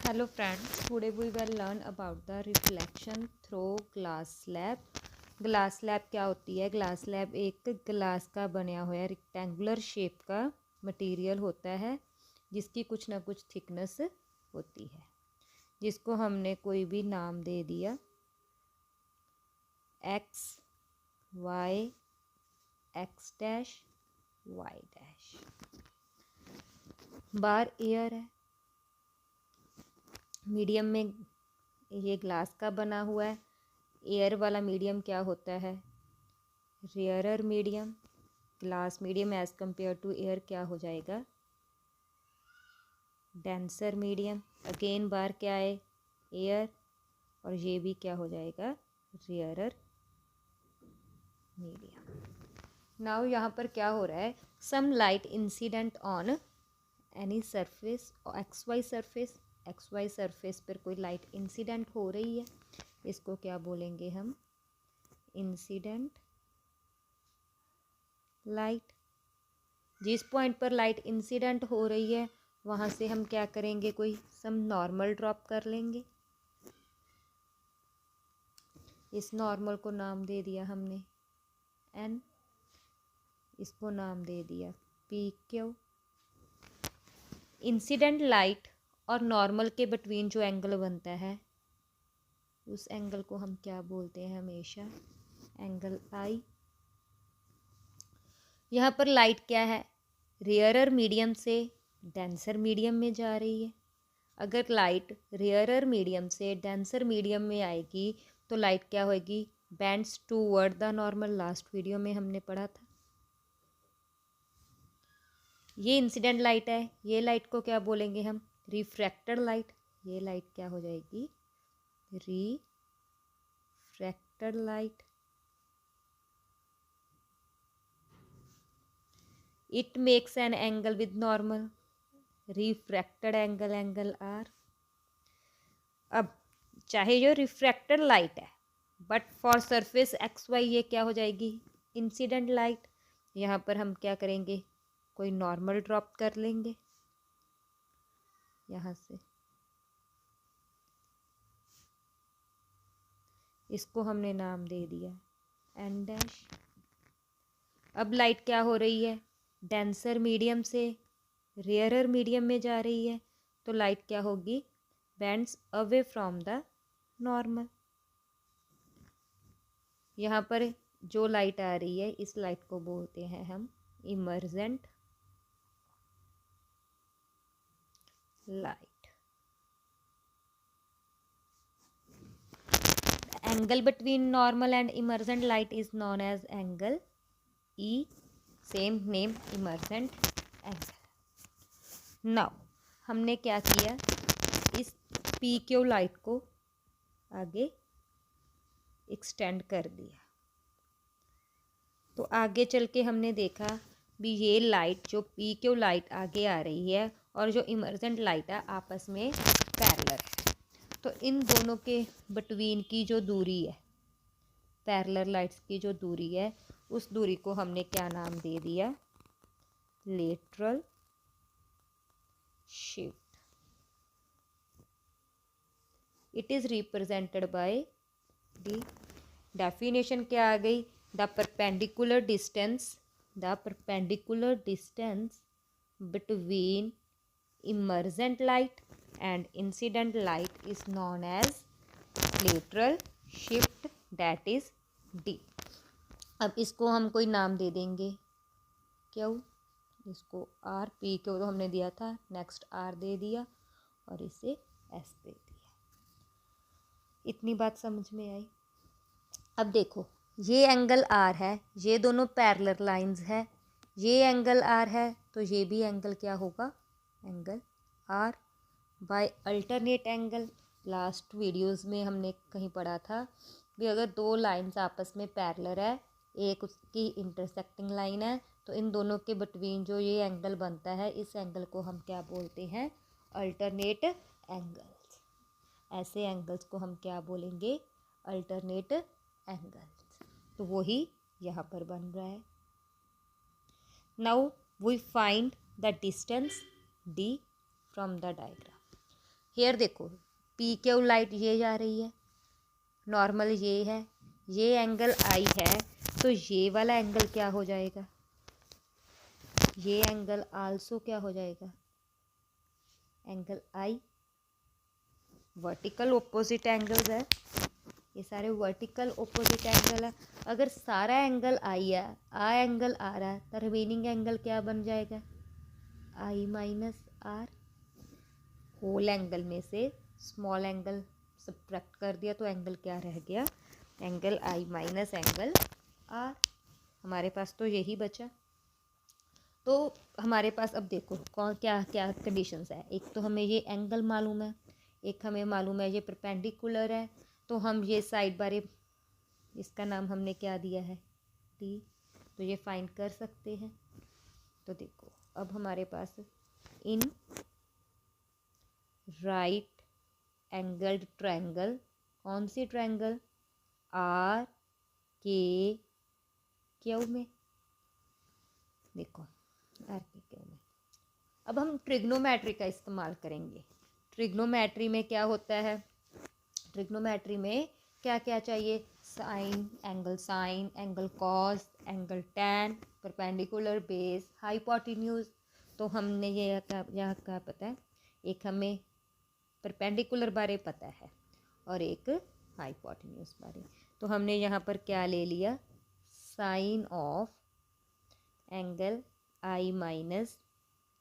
Hello friends, today we will learn about the reflection through glass slab. Glass slab क्या होती है? Glass slab एक glass का बना हुआ रेक्टेंगुलर शेप का मटेरियल होता है जिसकी कुछ ना कुछ थिकनेस होती है, जिसको हमने कोई भी नाम दे दिया X Y X dash Y dash. बार एयर है, मीडियम में ये ग्लास का बना हुआ है। एयर वाला मीडियम क्या होता है? Rarer medium. Glass medium as compare to air क्या हो जाएगा? Denser medium. अगेन बार क्या है? एयर, और ये भी क्या हो जाएगा? Rarer medium. नाउ यहाँ पर क्या हो रहा है? Some light incident on any surface, x y surface. X y surface पर कोई लाइट इंसिडेंट हो रही है, इसको क्या बोलेंगे हम? Incident light. जिस पॉइंट पर लाइट इंसिडेंट हो रही है वहाँ से हम क्या करेंगे? कोई सम नॉर्मल ड्रॉप कर लेंगे। इस नॉर्मल को नाम दे दिया हमने एन, इसको नाम दे दिया पी क्यू। इंसिडेंट लाइट और नॉर्मल के बिटवीन जो एंगल बनता है उस एंगल को हम क्या बोलते हैं? हमेशा एंगल आई। यहाँ पर लाइट क्या है? रेयरर मीडियम से डेंसर मीडियम में जा रही है। अगर लाइट रेयरर मीडियम से डेंसर मीडियम में आएगी तो लाइट क्या होगी? Bends toward the normal. Last video में हमने पढ़ा था। ये इंसिडेंट लाइट है, ये लाइट को क्या बोलेंगे हम? Refracted light. ये लाइट क्या हो जाएगी? Refracted light. It makes an angle with normal. Refracted angle, angle r. अब चाहे जो रिफ्रैक्टेड लाइट है but for surface x Y ये क्या हो जाएगी? Incident light. यहाँ पर हम क्या करेंगे? कोई नॉर्मल ड्रॉप कर लेंगे यहाँ से। इसको हमने नाम दे दिया एन डैश। अब लाइट क्या हो रही है? डेंसर मीडियम से रेयरर मीडियम में जा रही है, तो लाइट क्या होगी? Bends away from the normal. यहाँ पर जो लाइट आ रही है इस लाइट को बोलते हैं हम emergent light. Angle between normal and emergent light is known as angle e. Same name, emergent angle. Now हमने क्या किया? इस पी क्यू लाइट को आगे एक्सटेंड कर दिया, तो आगे चल के हमने देखा भी ये लाइट जो पी क्यू लाइट आगे आ रही है और जो इमर्जेंट लाइट है आपस में पैरेलल है। तो इन दोनों के बिटवीन की जो दूरी है, पैरेलल लाइट्स की जो दूरी है, उस दूरी को हमने क्या नाम दे दिया? Lateral shift. It is represented by the definition क्या आ गई? The perpendicular distance between emergent light and incident light is known as lateral shift, that is D। अब इसको हम कोई नाम दे देंगे क्यों? इसको आर, पी क्यों तो हमने दिया था, नेक्स्ट आर दे दिया और इसे एस दे दिया। इतनी बात समझ में आई? अब देखो, ये एंगल आर है, ये दोनों पैरेलल लाइंस है। ये एंगल आर है तो ये भी एंगल क्या होगा? Angle r by alternate angle. Last videos में हमने कहीं पढ़ा था भी अगर दो लाइंस आपस में पैरेलल है, एक उसकी इंटरसेक्टिंग लाइन है, तो इन दोनों के बिटवीन जो ये एंगल बनता है इस एंगल को हम क्या बोलते हैं? Alternate angles. ऐसे एंगल्स को हम क्या बोलेंगे? Alternate angles. तो वही यहाँ पर बन रहा है। Now we find the distance D from the diagram। Here देखो पी क्यू लाइट ये जा रही है, नॉर्मल ये है, ये एंगल आई है, तो ये वाला एंगल क्या हो जाएगा, ये एंगल आल्सो क्या हो जाएगा, एंगल आई। वर्टिकल ओपोजिट एंगल्स है, ये सारे वर्टिकल ओपोजिट एंगल है। अगर सारा एंगल आई है, आ एंगल आ रहा है, तो रिमेनिंग एंगल क्या बन जाएगा, आई माइनस आर। होल एंगल में से स्मॉल एंगल सब्ट्रैक्ट कर दिया तो एंगल क्या रह गया, angle i minus angle r. हमारे पास तो यही बचा। तो हमारे पास अब देखो कौन क्या क्या कंडीशंस है। एक तो हमें ये एंगल मालूम है, एक हमें मालूम है ये परपेंडिकुलर है, तो हम ये साइड बारे इसका नाम हमने क्या दिया है, टी, तो ये फाइंड कर सकते हैं। तो देखो अब हमारे पास इन राइट एंगल्ड ट्रायंगल, कौन सी ट्रायंगल, आर के क्यू में, देखो आर के क्यू में। अब हम ट्रिग्नोमेट्री का इस्तेमाल करेंगे। ट्रिग्नोमेट्री में क्या होता है, ट्रिग्नोमेट्री में क्या क्या चाहिए, sine, angle cos, angle tan, perpendicular, base, hypotenuse. तो हमने ये यहाँ क्या पता है, एक हमें परपेंडिकुलर बारे पता है और एक हाइपोटेन्यूज बारे। तो हमने यहाँ पर क्या ले लिया, sine of angle i minus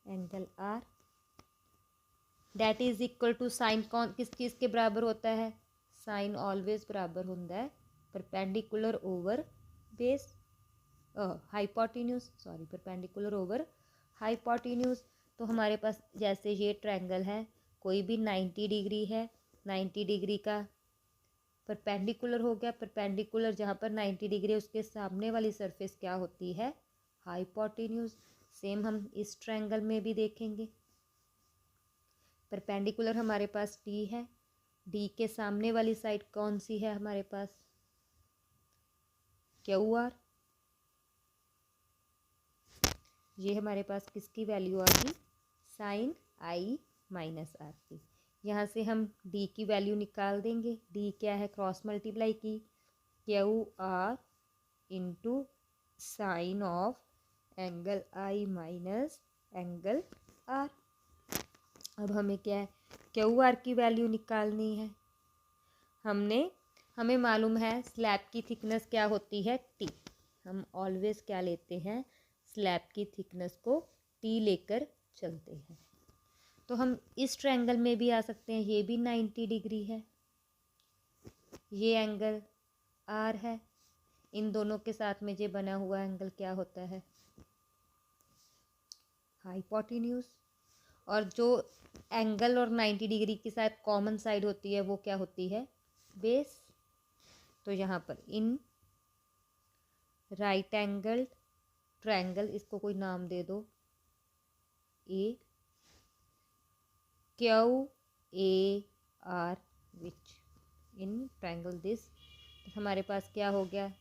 angle r, that is equal to sine कौन किस चीज़ के बराबर होता है, साइन ऑलवेज बराबर होता है perpendicular over base, hypotenuse, sorry perpendicular over hypotenuse. तो हमारे पास जैसे ये ट्रायंगल है, कोई भी 90 डिग्री है, 90 डिग्री का परपेंडिकुलर हो गया, परपेंडिकुलर जहाँ पर 90 डिग्री उसके सामने वाली सरफेस क्या होती है, हाइपोटेन्यूज। सेम हम इस ट्रायंगल में भी देखेंगे। परपेंडिकुलर हमारे पास डी है, डी के सामने वाली साइड कौन सी है हमारे पास, क्यू आर। ये हमारे पास किसकी वैल्यू आ गई, साइन आई माइनस आर की। यहाँ से हम डी की वैल्यू निकाल देंगे। डी क्या है, क्रॉस मल्टीप्लाई की Q R into sine of angle i minus angle r. अब हमें क्या है, क्यू आर की वैल्यू निकालनी है। हमें मालूम है स्लैब की थिकनेस क्या होती है, टी। हम ऑलवेज क्या लेते हैं, स्लैब की थिकनेस को टी लेकर चलते हैं। तो हम इस ट्रायंगल में भी आ सकते हैं, ये भी 90 डिग्री है, ये एंगल आर है, इन दोनों के साथ में ये बना हुआ एंगल क्या होता है, हाइपोटेन्यूज। और जो एंगल और 90 डिग्री के साथ कॉमन साइड होती है वो क्या होती है, बेस। तो यहाँ पर इन राइट एंगल ट्रायंगल, इसको कोई नाम दे दो, A Q A R which in triangle this, हमारे पास क्या हो गया,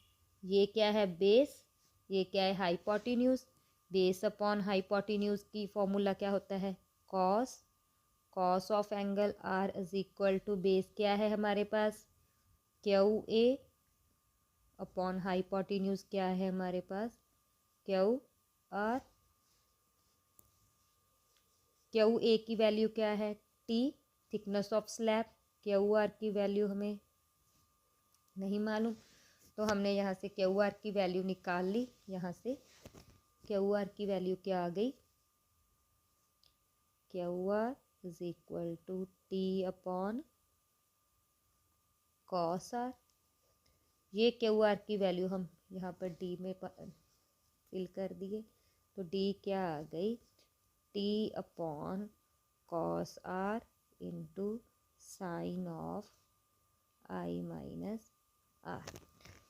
ये क्या है बेस, ये क्या है हाइपोटेन्यूज। बेस अपॉन हाइपोटेन्यूज की फॉर्मूला क्या होता है, cos of angle r is equal to base क्या है हमारे पास, क्यू ए अपॉन हाइपोटेन्यूज क्या है हमारे पास, क्यू आर। क्यू ए की वैल्यू क्या है, T, thickness of slab. Q R की वैल्यू हमें नहीं मालूम, तो हमने यहाँ से क्यू आर की वैल्यू निकाल ली। यहाँ से क्यू आर की वैल्यू क्या आ गई, Q R is equal to T upon cos r. ये क्यू आर की वैल्यू हम यहाँ पर डी में फिल कर दिए, तो डी क्या आ गई, T upon cos r into sine of i minus r.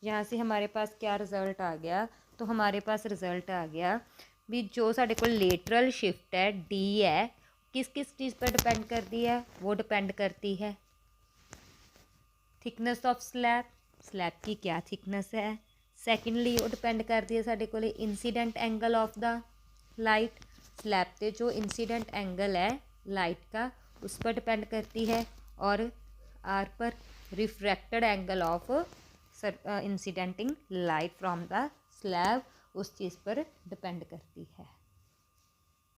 यहाँ से हमारे पास क्या रिजल्ट आ गया, तो हमारे पास रिजल्ट आ गया भी जो साढ़े को लेटरल शिफ्ट है डी है, किस किस चीज़ पर डिपेंड करती है, वो डिपेंड करती है थिकनेस ऑफ स्लैब, स्लैब की क्या थिकनेस है। सैकेंडली वो डिपेंड करती है साढ़े को incident angle of the light, slab पे जो इंसीडेंट एंगल है लाइट का उस पर डिपेंड करती है, और आर पर refracted angle of incidenting light from the slab उस चीज़ पर डिपेंड करती है।